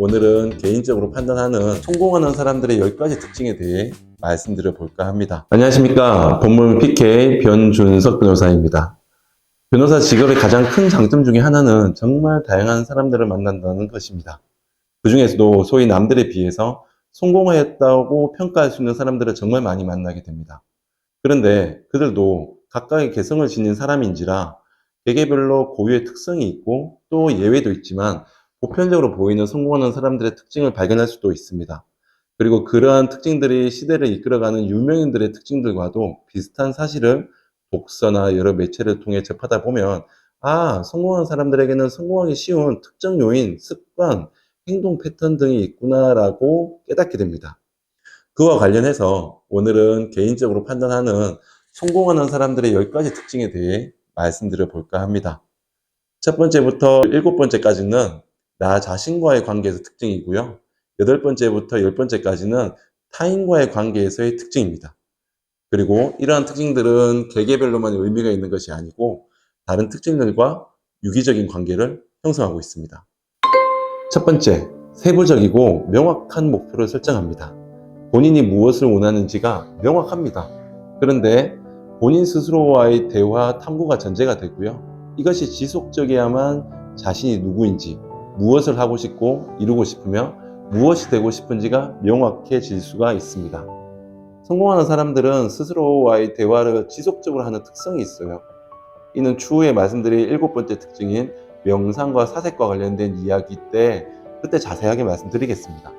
오늘은 개인적으로 판단하는 성공하는 사람들의 10가지 특징에 대해 말씀드려 볼까 합니다. 안녕하십니까. 본문 PK 변준석 변호사입니다. 변호사 직업의 가장 큰 장점 중에 하나는 정말 다양한 사람들을 만난다는 것입니다. 그 중에서도 소위 남들에 비해서 성공하였다고 평가할 수 있는 사람들을 정말 많이 만나게 됩니다. 그런데 그들도 각각의 개성을 지닌 사람인지라 개개별로 고유의 특성이 있고 또 예외도 있지만 보편적으로 보이는 성공하는 사람들의 특징을 발견할 수도 있습니다. 그리고 그러한 특징들이 시대를 이끌어가는 유명인들의 특징들과도 비슷한 사실을 독서나 여러 매체를 통해 접하다 보면 성공한 사람들에게는 성공하기 쉬운 특정 요인, 습관, 행동 패턴 등이 있구나라고 깨닫게 됩니다. 그와 관련해서 오늘은 개인적으로 판단하는 성공하는 사람들의 10가지 특징에 대해 말씀드려 볼까 합니다. 첫 번째부터 7번째까지는 나 자신과의 관계에서 특징이고요. 8번째부터 10번째까지는 타인과의 관계에서의 특징입니다. 그리고 이러한 특징들은 개개별로만 의미가 있는 것이 아니고 다른 특징들과 유기적인 관계를 형성하고 있습니다. 첫 번째, 세부적이고 명확한 목표를 설정합니다. 본인이 무엇을 원하는지가 명확합니다. 그런데 본인 스스로와의 대화, 탐구가 전제가 되고요. 이것이 지속적이야만 자신이 누구인지, 무엇을 하고 싶고 이루고 싶으며 무엇이 되고 싶은지가 명확해질 수가 있습니다. 성공하는 사람들은 스스로와의 대화를 지속적으로 하는 특성이 있어요. 이는 추후에 말씀드릴 7번째 특징인 명상과 사색과 관련된 이야기 때 그때 자세하게 말씀드리겠습니다.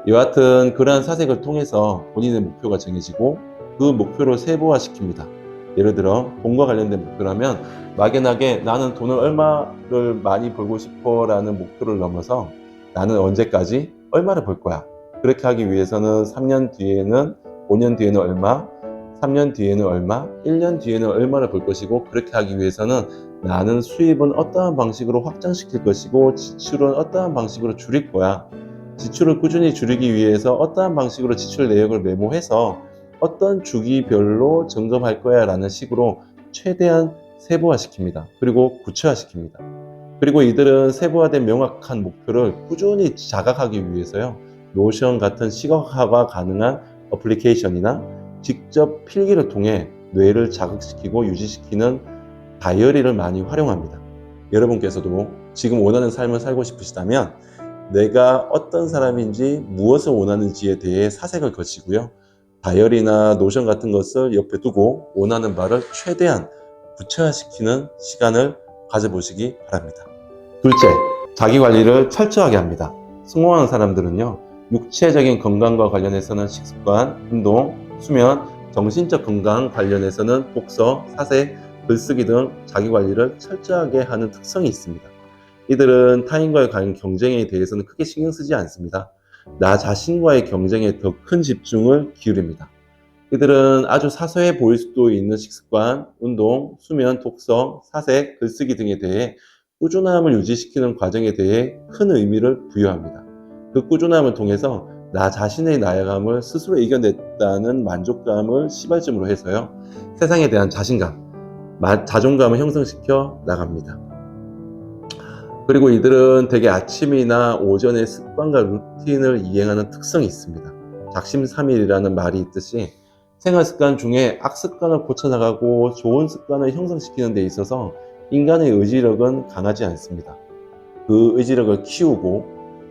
여하튼 그러한 사색을 통해서 본인의 목표가 정해지고 그 목표를 세부화시킵니다. 예를 들어 돈과 관련된 목표라면 막연하게 나는 돈을 얼마를 많이 벌고 싶어 라는 목표를 넘어서 나는 언제까지 얼마를 벌 거야. 그렇게 하기 위해서는 3년 뒤에는 5년 뒤에는 얼마, 3년 뒤에는 얼마, 1년 뒤에는 얼마를 벌 것이고 그렇게 하기 위해서는 나는 수입은 어떠한 방식으로 확장시킬 것이고 지출은 어떠한 방식으로 줄일 거야. 지출을 꾸준히 줄이기 위해서 어떠한 방식으로 지출 내역을 메모해서 어떤 주기별로 점검할 거야 라는 식으로 최대한 세부화시킵니다. 그리고 구체화시킵니다. 그리고 이들은 세부화된 명확한 목표를 꾸준히 자각하기 위해서요. 노션 같은 시각화가 가능한 어플리케이션이나 직접 필기를 통해 뇌를 자극시키고 유지시키는 다이어리를 많이 활용합니다. 여러분께서도 지금 원하는 삶을 살고 싶으시다면 내가 어떤 사람인지 무엇을 원하는지에 대해 사색을 거치고요. 다이어리나 노션 같은 것을 옆에 두고 원하는 바를 최대한 구체화시키는 시간을 가져보시기 바랍니다. 둘째, 자기관리를 철저하게 합니다. 성공하는 사람들은요. 육체적인 건강과 관련해서는 식습관, 운동, 수면, 정신적 건강 관련해서는 독서, 사색, 글쓰기 등 자기관리를 철저하게 하는 특성이 있습니다. 이들은 타인과의 경쟁에 대해서는 크게 신경 쓰지 않습니다. 나 자신과의 경쟁에 더 큰 집중을 기울입니다. 이들은 아주 사소해 보일 수도 있는 식습관, 운동, 수면, 독서, 사색, 글쓰기 등에 대해 꾸준함을 유지시키는 과정에 대해 큰 의미를 부여합니다. 그 꾸준함을 통해서 나 자신의 나아감을 스스로 이겨냈다는 만족감을 시발점으로 해서요. 세상에 대한 자신감, 자존감을 형성시켜 나갑니다. 그리고 이들은 대개 아침이나 오전에 습관과 루틴을 이행하는 특성이 있습니다. 작심삼일이라는 말이 있듯이 생활 습관 중에 악습관을 고쳐나가고 좋은 습관을 형성시키는 데 있어서 인간의 의지력은 강하지 않습니다. 그 의지력을 키우고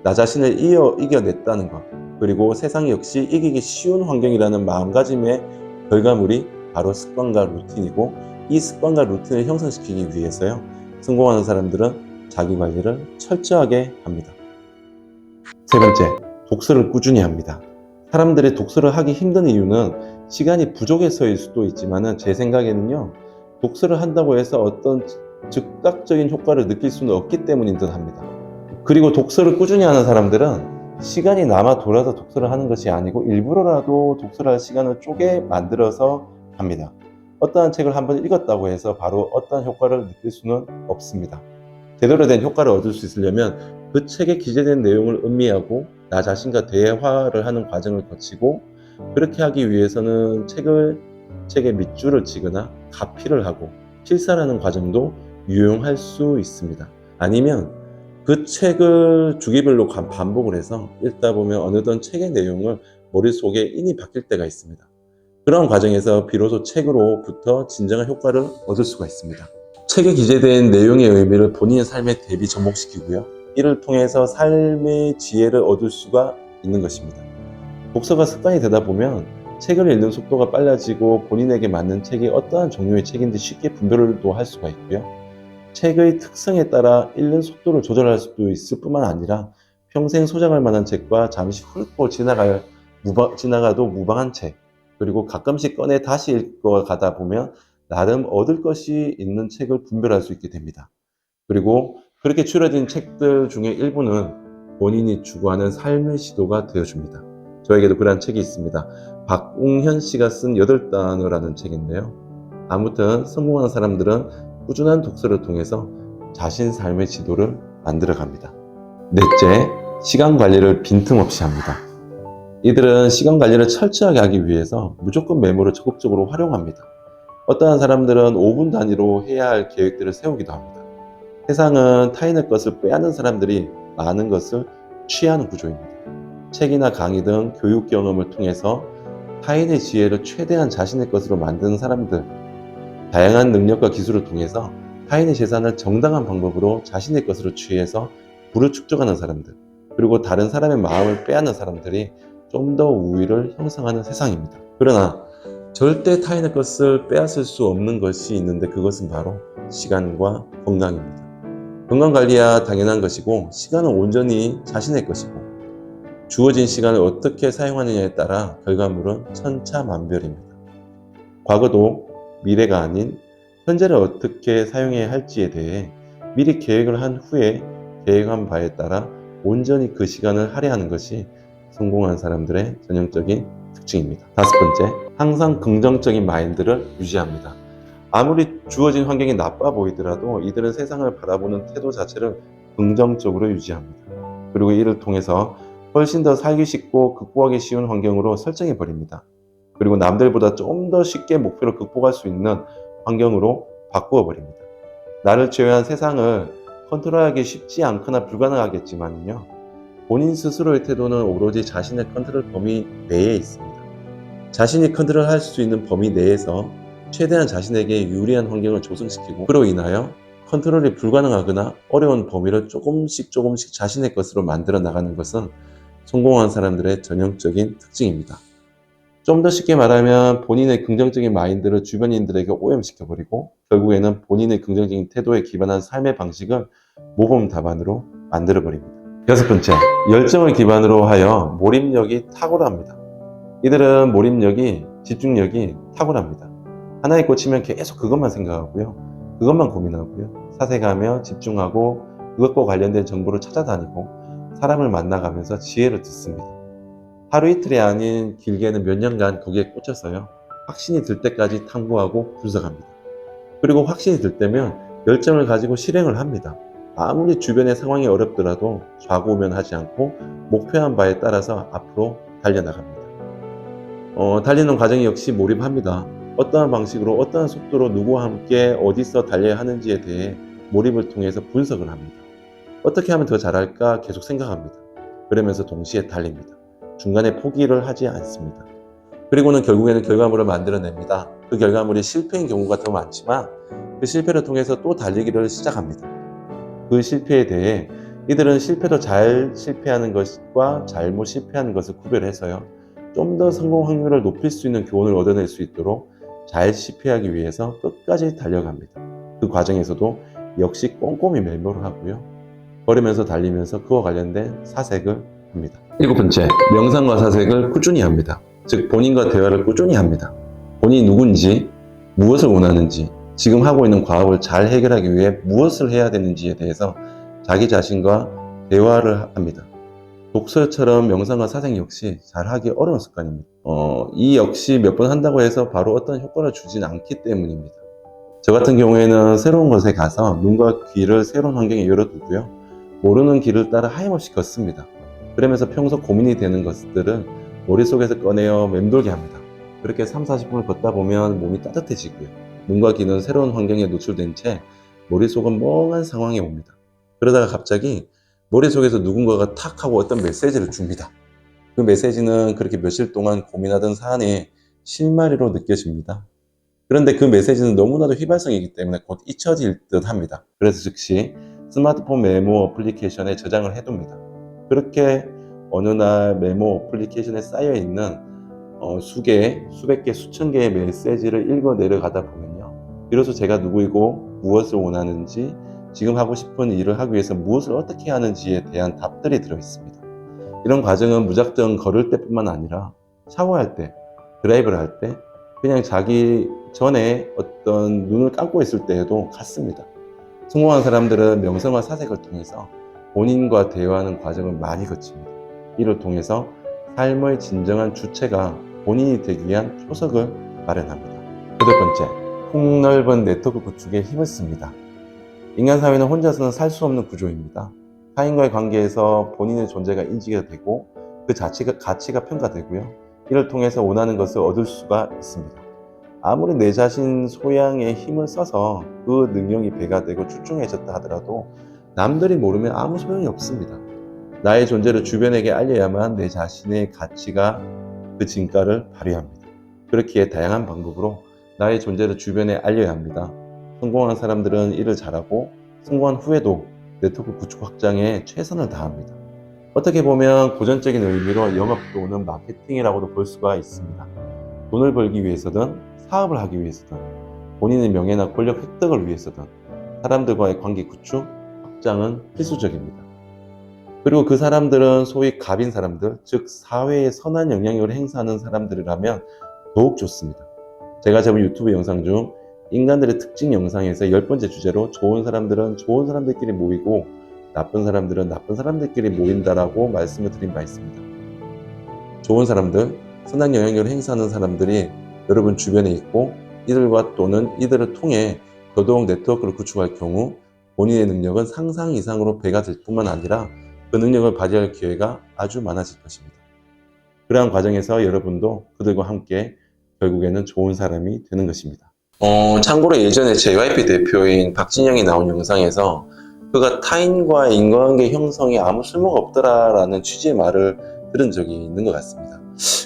나 자신을 이겨냈다는 것, 그리고 세상 역시 이기기 쉬운 환경이라는 마음가짐의 결과물이 바로 습관과 루틴이고 이 습관과 루틴을 형성시키기 위해서요. 성공하는 사람들은 자기관리를 철저하게 합니다. 세 번째, 독서를 꾸준히 합니다. 사람들이 독서를 하기 힘든 이유는 시간이 부족해서일 수도 있지만 제 생각에는요. 독서를 한다고 해서 어떤 즉각적인 효과를 느낄 수는 없기 때문인 듯 합니다. 그리고 독서를 꾸준히 하는 사람들은 시간이 남아 돌아서 독서를 하는 것이 아니고 일부러라도 독서를 할 시간을 쪼개 만들어서 합니다. 어떠한 책을 한번 읽었다고 해서 바로 어떠한 효과를 느낄 수는 없습니다. 제대로 된 효과를 얻을 수 있으려면 그 책에 기재된 내용을 음미하고 나 자신과 대화를 하는 과정을 거치고 그렇게 하기 위해서는 책의 밑줄을 치거나 가피를 하고 필사하는 과정도 유용할 수 있습니다. 아니면 그 책을 주기별로 반복을 해서 읽다 보면 어느덧 책의 내용을 머릿속에 인이 바뀔 때가 있습니다. 그런 과정에서 비로소 책으로부터 진정한 효과를 얻을 수가 있습니다. 책에 기재된 내용의 의미를 본인의 삶에 대비 접목시키고요. 이를 통해서 삶의 지혜를 얻을 수가 있는 것입니다. 독서가 습관이 되다 보면 책을 읽는 속도가 빨라지고 본인에게 맞는 책이 어떠한 종류의 책인지 쉽게 분별도 할 수가 있고요. 책의 특성에 따라 읽는 속도를 조절할 수도 있을 뿐만 아니라 평생 소장할 만한 책과 잠시 훑고 지나가도 무방한 책, 그리고 가끔씩 꺼내 다시 읽어 가다 보면 나름 얻을 것이 있는 책을 분별할 수 있게 됩니다. 그리고 그렇게 추려진 책들 중에 일부는 본인이 추구하는 삶의 지도가 되어줍니다. 저에게도 그런 책이 있습니다. 박웅현 씨가 쓴 8단어라는 책인데요. 아무튼 성공하는 사람들은 꾸준한 독서를 통해서 자신 삶의 지도를 만들어갑니다. 넷째, 시간 관리를 빈틈없이 합니다. 이들은 시간 관리를 철저하게 하기 위해서 무조건 메모를 적극적으로 활용합니다. 어떠한 사람들은 5분 단위로 해야 할 계획들을 세우기도 합니다. 세상은 타인의 것을 빼앗는 사람들이 많은 것을 취하는 구조입니다. 책이나 강의 등 교육 경험을 통해서 타인의 지혜를 최대한 자신의 것으로 만드는 사람들, 다양한 능력과 기술을 통해서 타인의 재산을 정당한 방법으로 자신의 것으로 취해서 부를 축적하는 사람들, 그리고 다른 사람의 마음을 빼앗는 사람들이 좀 더 우위를 형성하는 세상입니다. 그러나 절대 타인의 것을 빼앗을 수 없는 것이 있는데 그것은 바로 시간과 건강입니다. 건강관리야 당연한 것이고 시간은 온전히 자신의 것이고 주어진 시간을 어떻게 사용하느냐에 따라 결과물은 천차만별입니다. 과거도 미래가 아닌 현재를 어떻게 사용해야 할지에 대해 미리 계획을 한 후에 계획한 바에 따라 온전히 그 시간을 할애하는 것이 성공한 사람들의 전형적인 특징입니다. 5번째, 항상 긍정적인 마인드를 유지합니다. 아무리 주어진 환경이 나빠 보이더라도 이들은 세상을 바라보는 태도 자체를 긍정적으로 유지합니다. 그리고 이를 통해서 훨씬 더 살기 쉽고 극복하기 쉬운 환경으로 설정해 버립니다. 그리고 남들보다 좀 더 쉽게 목표를 극복할 수 있는 환경으로 바꾸어 버립니다. 나를 제외한 세상을 컨트롤하기 쉽지 않거나 불가능하겠지만요. 본인 스스로의 태도는 오로지 자신의 컨트롤 범위 내에 있습니다. 자신이 컨트롤할 수 있는 범위 내에서 최대한 자신에게 유리한 환경을 조성시키고 그로 인하여 컨트롤이 불가능하거나 어려운 범위를 조금씩 자신의 것으로 만들어 나가는 것은 성공한 사람들의 전형적인 특징입니다. 좀 더 쉽게 말하면 본인의 긍정적인 마인드를 주변인들에게 오염시켜버리고 결국에는 본인의 긍정적인 태도에 기반한 삶의 방식을 모범 답안으로 만들어버립니다. 6번째, 열정을 기반으로 하여 몰입력이 탁월합니다. 이들은 몰입력이, 집중력이 탁월합니다. 하나에 꽂히면 계속 그것만 생각하고요. 그것만 고민하고요. 사색하며 집중하고 그것과 관련된 정보를 찾아다니고 사람을 만나가면서 지혜를 듣습니다. 하루 이틀이 아닌 길게는 몇 년간 거기에 꽂혀서요. 확신이 들 때까지 탐구하고 분석합니다. 그리고 확신이 들 때면 열정을 가지고 실행을 합니다. 아무리 주변의 상황이 어렵더라도 좌고우면하지 않고 목표한 바에 따라서 앞으로 달려나갑니다. 달리는 과정이 역시 몰입합니다. 어떠한 방식으로 어떠한 속도로 누구와 함께 어디서 달려야 하는지에 대해 몰입을 통해서 분석을 합니다. 어떻게 하면 더 잘할까 계속 생각합니다. 그러면서 동시에 달립니다. 중간에 포기를 하지 않습니다. 그리고는 결국에는 결과물을 만들어냅니다. 그 결과물이 실패인 경우가 더 많지만 그 실패를 통해서 또 달리기를 시작합니다. 그 실패에 대해 이들은 실패도 잘 실패하는 것과 잘못 실패하는 것을 구별해서요. 좀 더 성공 확률을 높일 수 있는 교훈을 얻어낼 수 있도록 잘 실패하기 위해서 끝까지 달려갑니다. 그 과정에서도 역시 꼼꼼히 메모를 하고요. 걸으면서 달리면서 그와 관련된 사색을 합니다. 7번째, 명상과 사색을 꾸준히 합니다. 즉 본인과 대화를 꾸준히 합니다. 본인이 누군지, 무엇을 원하는지, 지금 하고 있는 과업을 잘 해결하기 위해 무엇을 해야 되는지에 대해서 자기 자신과 대화를 합니다. 독서처럼 명상과 사색 역시 잘하기 어려운 습관입니다. 이 역시 몇 번 한다고 해서 바로 어떤 효과를 주진 않기 때문입니다. 저 같은 경우에는 새로운 곳에 가서 눈과 귀를 새로운 환경에 열어두고요. 모르는 길을 따라 하염없이 걷습니다. 그러면서 평소 고민이 되는 것들은 머릿속에서 꺼내어 맴돌게 합니다. 그렇게 3-40분을 걷다 보면 몸이 따뜻해지고요. 눈과 귀는 새로운 환경에 노출된 채 머릿속은 멍한 상황에 옵니다. 그러다가 갑자기 머릿속에서 누군가가 탁 하고 어떤 메시지를 줍니다. 그 메시지는 그렇게 며칠 동안 고민하던 사안의 실마리로 느껴집니다. 그런데 그 메시지는 너무나도 휘발성이기 때문에 곧 잊혀질 듯 합니다. 그래서 즉시 스마트폰 메모 어플리케이션에 저장을 해둡니다. 그렇게 어느 날 메모 어플리케이션에 쌓여있는 수백 개, 수천 개의 메시지를 읽어 내려가다 보면요. 비로소 제가 누구이고 무엇을 원하는지, 지금 하고 싶은 일을 하기 위해서 무엇을 어떻게 하는지에 대한 답들이 들어있습니다. 이런 과정은 무작정 걸을 때뿐만 아니라 샤워할 때, 드라이브를 할 때, 그냥 자기 전에 어떤 눈을 감고 있을 때에도 같습니다. 성공한 사람들은 명상과 사색을 통해서 본인과 대화하는 과정을 많이 거칩니다. 이를 통해서 삶의 진정한 주체가 본인이 되기 위한 초석을 마련합니다. 여덟 번째, 폭넓은 네트워크 구축에 힘을 씁니다. 인간 사회는 혼자서는 살 수 없는 구조입니다. 타인과의 관계에서 본인의 존재가 인지가 되고 그 자체가 가치가 평가되고요. 이를 통해서 원하는 것을 얻을 수가 있습니다. 아무리 내 자신 소양에 힘을 써서 그 능력이 배가 되고 출중해졌다 하더라도 남들이 모르면 아무 소용이 없습니다. 나의 존재를 주변에게 알려야만 내 자신의 가치가 그 진가를 발휘합니다. 그렇기에 다양한 방법으로 나의 존재를 주변에 알려야 합니다. 성공한 사람들은 이를 잘하고 성공한 후에도 네트워크 구축 확장에 최선을 다합니다. 어떻게 보면 고전적인 의미로 영업 또는 마케팅이라고도 볼 수가 있습니다. 돈을 벌기 위해서든 사업을 하기 위해서든 본인의 명예나 권력 획득을 위해서든 사람들과의 관계 구축, 확장은 필수적입니다. 그리고 그 사람들은 소위 갑인 사람들, 즉 사회에 선한 영향력을 행사하는 사람들이라면 더욱 좋습니다. 제가 제본 유튜브 영상 중 인간들의 특징 영상에서 10번째 주제로 좋은 사람들은 좋은 사람들끼리 모이고 나쁜 사람들은 나쁜 사람들끼리 모인다라고 말씀을 드린 바 있습니다. 좋은 사람들, 선한 영향력을 행사하는 사람들이 여러분 주변에 있고 이들과 또는 이들을 통해 더더욱 네트워크를 구축할 경우 본인의 능력은 상상 이상으로 배가 될 뿐만 아니라 그 능력을 발휘할 기회가 아주 많아질 것입니다. 그러한 과정에서 여러분도 그들과 함께 결국에는 좋은 사람이 되는 것입니다. 참고로 예전에 JYP 대표인 박진영이 나온 영상에서 그가 타인과의 인간관계 형성에 아무 쓸모가 없더라라는 취지의 말을 들은 적이 있는 것 같습니다.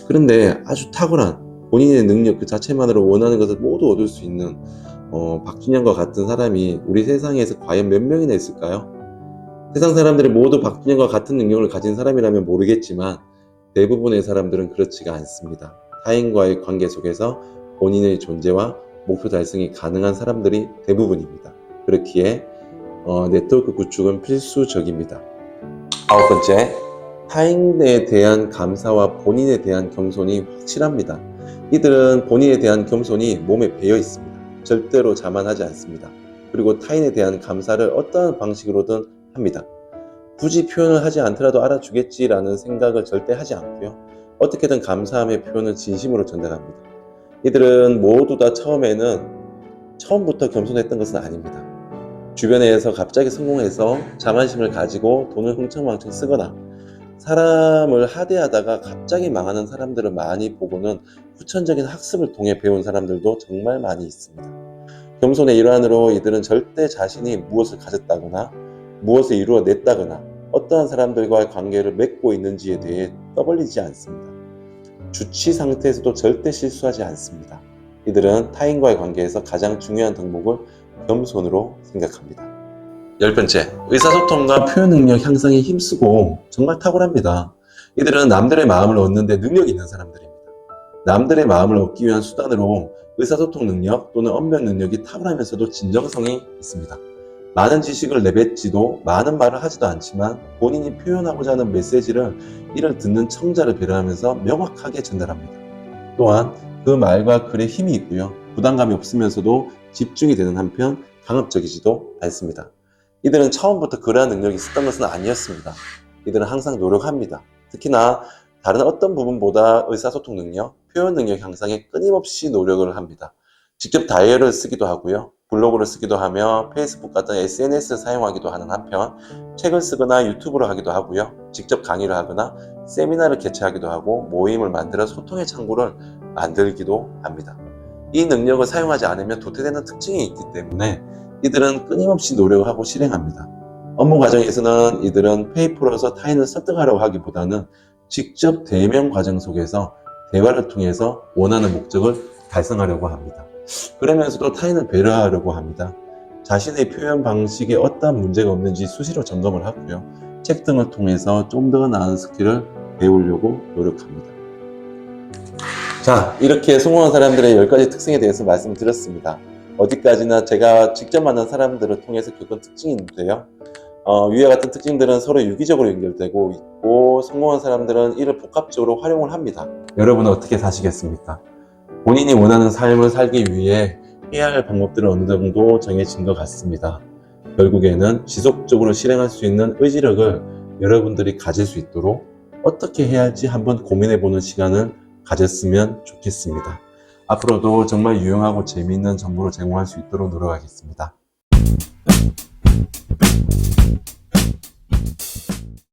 그런데 아주 탁월한 본인의 능력 그 자체만으로 원하는 것을 모두 얻을 수 있는 박진영과 같은 사람이 우리 세상에서 과연 몇 명이나 있을까요? 세상 사람들이 모두 박진영과 같은 능력을 가진 사람이라면 모르겠지만 대부분의 사람들은 그렇지가 않습니다. 타인과의 관계 속에서 본인의 존재와 목표 달성이 가능한 사람들이 대부분입니다. 그렇기에 네트워크 구축은 필수적입니다. 아홉 번째, 타인에 대한 감사와 본인에 대한 겸손이 확실합니다. 이들은 본인에 대한 겸손이 몸에 배어 있습니다. 절대로 자만하지 않습니다. 그리고 타인에 대한 감사를 어떠한 방식으로든 합니다. 굳이 표현을 하지 않더라도 알아주겠지라는 생각을 절대 하지 않고요. 어떻게든 감사함의 표현을 진심으로 전달합니다. 이들은 모두 다 처음부터 겸손했던 것은 아닙니다. 주변에서 갑자기 성공해서 자만심을 가지고 돈을 흥청망청 쓰거나 사람을 하대하다가 갑자기 망하는 사람들을 많이 보고는 후천적인 학습을 통해 배운 사람들도 정말 많이 있습니다. 겸손의 일환으로 이들은 절대 자신이 무엇을 가졌다거나 무엇을 이루어냈다거나 어떠한 사람들과의 관계를 맺고 있는지에 대해 떠벌리지 않습니다. 주치 상태에서도 절대 실수하지 않습니다. 이들은 타인과의 관계에서 가장 중요한 덕목을 겸손으로 생각합니다. 열 번째, 의사소통과 표현 능력 향상에 힘쓰고 정말 탁월합니다. 이들은 남들의 마음을 얻는 데 능력이 있는 사람들입니다. 남들의 마음을 얻기 위한 수단으로 의사소통 능력 또는 언변 능력이 탁월하면서도 진정성이 있습니다. 많은 지식을 내뱉지도 많은 말을 하지도 않지만 본인이 표현하고자 하는 메시지를 이를 듣는 청자를 배려하면서 명확하게 전달합니다. 또한 그 말과 글에 힘이 있고요. 부담감이 없으면서도 집중이 되는 한편 강압적이지도 않습니다. 이들은 처음부터 그러한 능력이 있었던 것은 아니었습니다. 이들은 항상 노력합니다. 특히나 다른 어떤 부분보다 의사소통 능력, 표현 능력 향상에 끊임없이 노력을 합니다. 직접 다이어리를 쓰기도 하고요. 블로그를 쓰기도 하며 페이스북 같은 SNS를 사용하기도 하는 한편 책을 쓰거나 유튜브를 하기도 하고요. 직접 강의를 하거나 세미나를 개최하기도 하고 모임을 만들어 소통의 창구를 만들기도 합니다. 이 능력을 사용하지 않으면 도태되는 특징이 있기 때문에 이들은 끊임없이 노력을 하고 실행합니다. 업무 과정에서는 이들은 페이퍼로서 타인을 설득하려고 하기보다는 직접 대면 과정 속에서 대화를 통해서 원하는 목적을 달성하려고 합니다. 그러면서도 타인을 배려하려고 합니다. 자신의 표현 방식에 어떠한 문제가 없는지 수시로 점검을 하고요. 책 등을 통해서 좀 더 나은 스킬을 배우려고 노력합니다. 자, 이렇게 성공한 사람들의 10가지 특징에 대해서 말씀드렸습니다. 어디까지나 제가 직접 만난 사람들을 통해서 겪은 특징인데요. 위와 같은 특징들은 서로 유기적으로 연결되고 있고 성공한 사람들은 이를 복합적으로 활용을 합니다. 여러분은 어떻게 사시겠습니까? 본인이 원하는 삶을 살기 위해 해야 할 방법들은 어느 정도 정해진 것 같습니다. 결국에는 지속적으로 실행할 수 있는 의지력을 여러분들이 가질 수 있도록 어떻게 해야 할지 한번 고민해보는 시간을 가졌으면 좋겠습니다. 앞으로도 정말 유용하고 재미있는 정보를 제공할 수 있도록 노력하겠습니다.